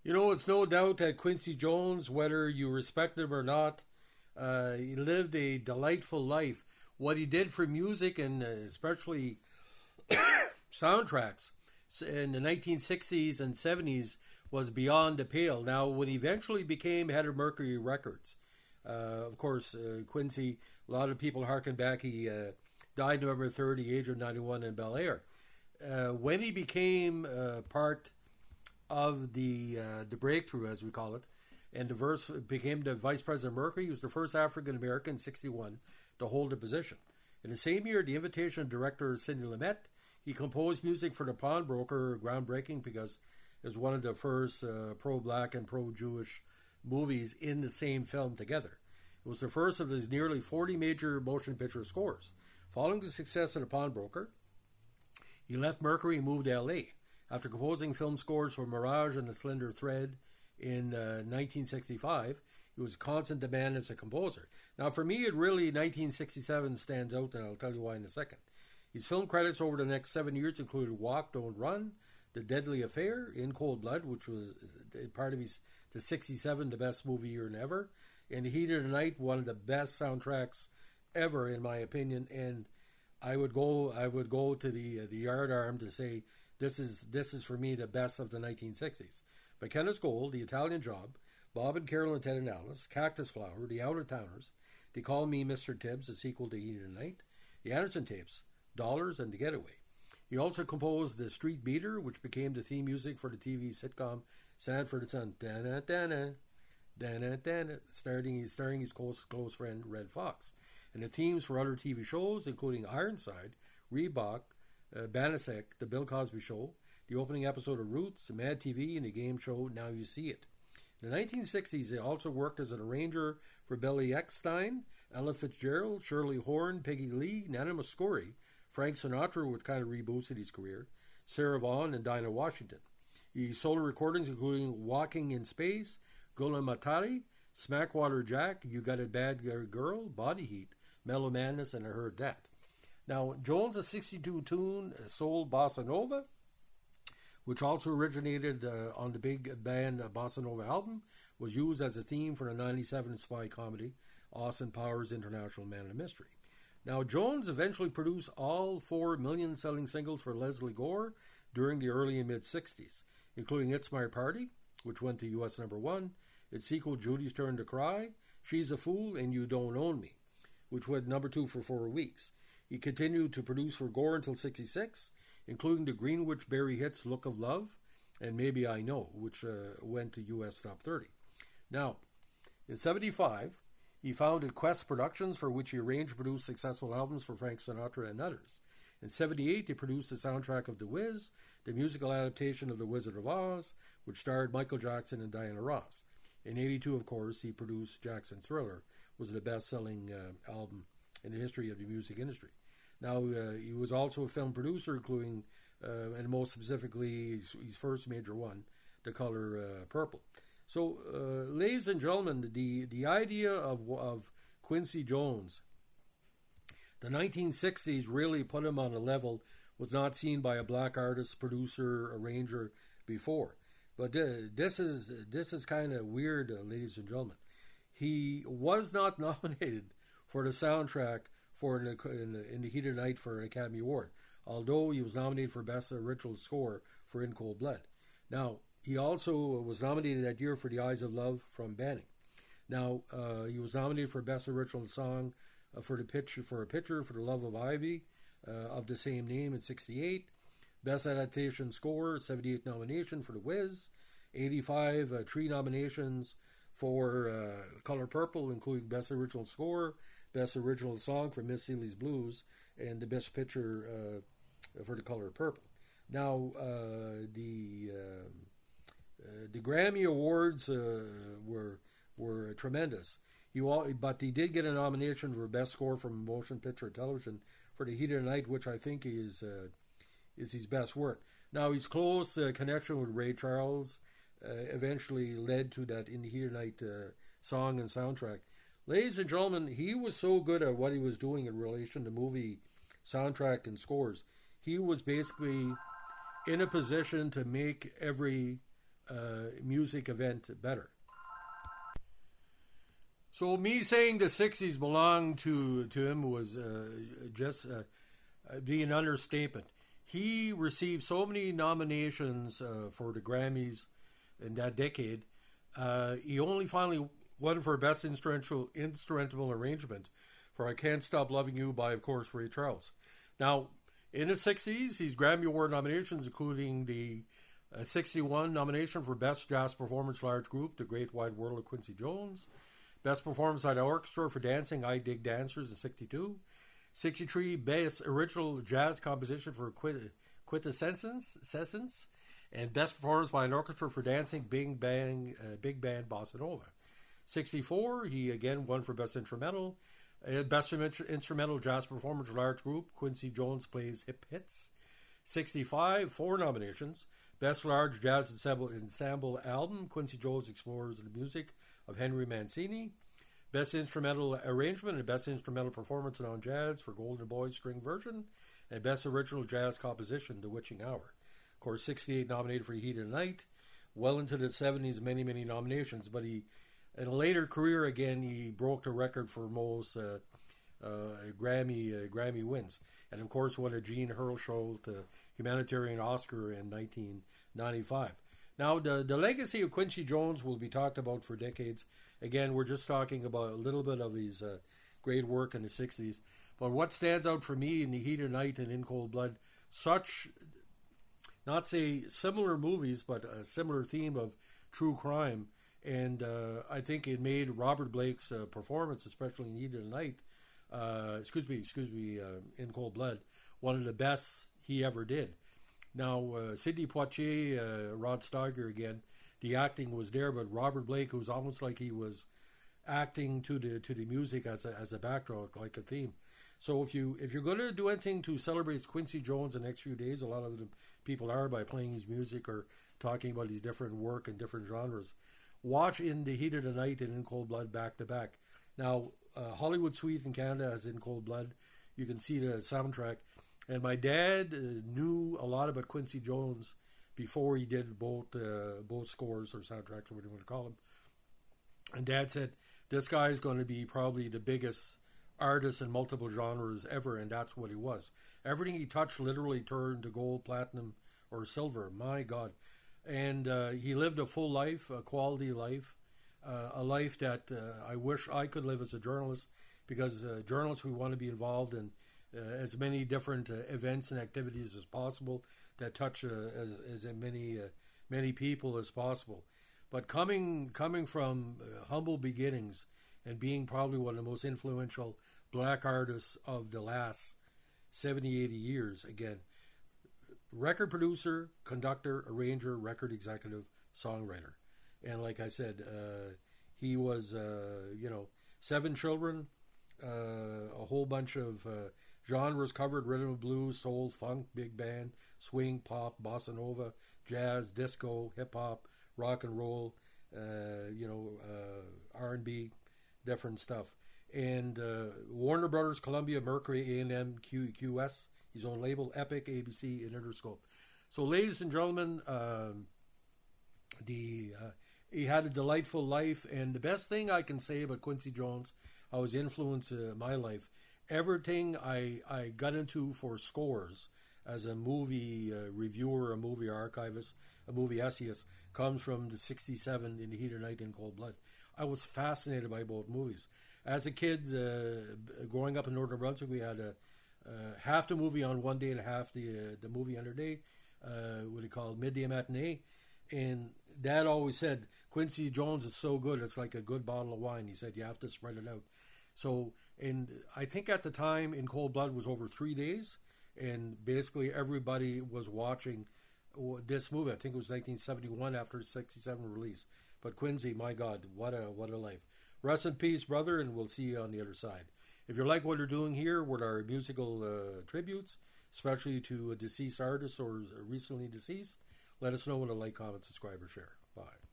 You know, it's no doubt that Quincy Jones, whether you respect him or not, he lived a delightful life. What he did for music and especially soundtracks in the 1960s and 70s was beyond the pale. Now, when he eventually became head of Mercury Records, of course, Quincy, a lot of people harken back, he died November 3rd, the age of 91 in Bel Air. When he became part of the breakthrough, as we call it, and became the vice president of Mercury. He was the first African American in '61 to hold the position. In the same year, the invitation of director Sidney Lumet, he composed music for The Pawnbroker, groundbreaking because it was one of the first pro-black and pro-Jewish movies in the same film together. It was the first of his nearly 40 major motion picture scores. Following the success of The Pawnbroker, he left Mercury and moved to L.A. After composing film scores for Mirage and The Slender Thread in 1965, he was in constant demand as a composer. Now, for me, it really 1967 stands out, and I'll tell you why in a second. His film credits over the next 7 years included Walk, Don't Run, The Deadly Affair, In Cold Blood, which was part of his the '67, the best movie year ever, and The Heat of the Night, one of the best soundtracks ever, in my opinion. And I would go to the yard arm to say this is for me the best of the 1960s. By Kenneth Gold, The Italian Job, Bob and Carol and Ted and Alice, Cactus Flower, The Out of Towners, They Call Me Mr. Tibbs, a sequel to Heat of the Night, The Anderson Tapes, Dollars, and The Getaway. He also composed The Street Beater, which became the theme music for the TV sitcom Sanford and Son, starring his close friend Red Fox, and the themes for other TV shows, including Ironside, Reebok, Banasek, The Bill Cosby Show, the opening episode of Roots, Mad TV, and the game show Now You See It. In the 1960s, he also worked as an arranger for Billy Eckstine, Ella Fitzgerald, Shirley Horn, Peggy Lee, Nana Mouskouri, Frank Sinatra, which kind of reboosted his career, Sarah Vaughan, and Dinah Washington. He solo recordings including Walking in Space, Gula Matari, Smackwater Jack, You Got a Bad Girl, Body Heat, Mellow Madness, and I Heard That. Now, Jones' 62 tune soul bossa nova, which also originated on the big band Bossa Nova album, was used as a theme for the '97 spy comedy Austin Powers' International Man of Mystery. Now, Jones eventually produced all 4 million-selling singles for Leslie Gore during the early and mid-'60s, including It's My Party, which went to U.S. #1, its sequel Judy's Turn to Cry, She's a Fool, and You Don't Own Me, which went #2 for 4 weeks. He continued to produce for Gore until '66, including the Greenwich Berry hits Look of Love and Maybe I Know, which went to U.S. Top 30. Now, in '75, he founded Quest Productions, for which he arranged and produced successful albums for Frank Sinatra and others. In '78, he produced the soundtrack of The Wiz, the musical adaptation of The Wizard of Oz, which starred Michael Jackson and Diana Ross. In '82, of course, he produced Jackson Thriller, was the best-selling album in the history of the music industry. Now, he was also a film producer, including, and most specifically, his first major one, The Color Purple. So, ladies and gentlemen, the idea of Quincy Jones, the 1960s really put him on a level was not seen by a black artist, producer, arranger before. But this is kind of weird, ladies and gentlemen. He was not nominated for the soundtrack for in the Heat of the Night for an Academy Award, although he was nominated for Best Original Score for In Cold Blood. Now, he also was nominated that year for The Eyes of Love from Banning. Now, he was nominated for Best Original Song for a Picture for The Love of Ivy of the same name in '68. Best Adaptation Score, 78 nomination for The Wiz. 85 3 nominations for Color Purple, including Best Original Score, Best Original Song for Miss Seeley's Blues, and the Best Picture for The Color Purple. Now, the Grammy Awards were tremendous. But he did get a nomination for Best Score from Motion Picture or Television for The Heat of the Night, which I think is his best work. Now, his close connection with Ray Charles eventually led to that In the Heat of the Night song and soundtrack. Ladies and gentlemen, he was so good at what he was doing in relation to movie soundtrack and scores. He was basically in a position to make every music event better. So me saying the 60s belonged to him was just being an understatement. He received so many nominations for the Grammys in that decade. He only finally won for Best Instrumental Arrangement for I Can't Stop Loving You by, of course, Ray Charles. Now, in the 60s, he's Grammy Award nominations, including the 61 nomination for Best Jazz Performance Large Group, The Great Wide World of Quincy Jones. Best Performance by the Orchestra for Dancing, I Dig Dancers in 62. 63, Best Original Jazz Composition for Quintessence. And Best Performance by an Orchestra for Dancing, Big Band Bossa Nova. 64, he again won for Best Instrumental. Best Instrumental Jazz Performance Large Group, Quincy Jones Plays Hip Hits. 65, 4 nominations. Best Large Jazz Ensemble Album, Quincy Jones Explores the Music of Henry Mancini. Best Instrumental Arrangement and Best Instrumental Performance on Jazz for Golden Boy String Version. And Best Original Jazz Composition, The Witching Hour. Of course, 68 nominated for Heat of the Night. Well into the 70s, many nominations. But he, in a later career, again, he broke the record for most Grammy wins. And, of course, won a Jean Hersholt Humanitarian Oscar in 1995. Now, the legacy of Quincy Jones will be talked about for decades. Again, we're just talking about a little bit of his great work in the 60s. But what stands out for me in The Heat of the Night and In Cold Blood, such, not say similar movies, but a similar theme of true crime. And I think it made Robert Blake's performance, especially in Heat of the Night, In Cold Blood, one of the best he ever did. Now, Sidney Poitier, Rod Steiger again, the acting was there, but Robert Blake, it was almost like he was acting to the music as a backdrop, like a theme. So if you're going to do anything to celebrate Quincy Jones the next few days, a lot of the people are by playing his music or talking about his different work and different genres. Watch In the Heat of the Night and In Cold Blood back to back. Now, Hollywood Suite in Canada has In Cold Blood. You can see the soundtrack. And my dad knew a lot about Quincy Jones before he did both scores or soundtracks or whatever you want to call them. And Dad said, this guy is going to be probably the biggest artist in multiple genres ever, and that's what he was. Everything he touched literally turned to gold, platinum, or silver. My God. And he lived a full life, a quality life, a life that I wish I could live as a journalist, because journalists, we want to be involved in as many different events and activities as possible that touch as many people as possible. But coming from humble beginnings and being probably one of the most influential black artists of the last 70, 80 years, again, record producer, conductor, arranger, record executive, songwriter. And like I said, he was, 7 children, a whole bunch of genres covered: rhythm and blues, soul, funk, big band, swing, pop, bossa nova, jazz, disco, hip-hop, rock and roll, R&B, different stuff. And Warner Brothers, Columbia, Mercury, A&M, QS, his own label, Epic, ABC, and Interscope. So, ladies and gentlemen, he had a delightful life, and the best thing I can say about Quincy Jones, how his influence my life, everything I got into for scores as a movie reviewer, a movie archivist, a movie essayist, comes from the 67 In the Heat of the Night in Cold Blood. I was fascinated by both movies. As a kid, growing up in Northern Brunswick, we had half the movie on one day and half the movie on another day, what he called midday matinee. And Dad always said, Quincy Jones is so good, it's like a good bottle of wine. He said, you have to spread it out. So, and I think at the time, In Cold Blood was over 3 days, and basically everybody was watching this movie. I think it was 1971 after 67 release. But Quincy, my God, what a life. Rest in peace, brother, and we'll see you on the other side. If you like what we're doing here with our musical tributes, especially to a deceased artist or recently deceased, let us know with a like, comment, subscribe, or share. Bye.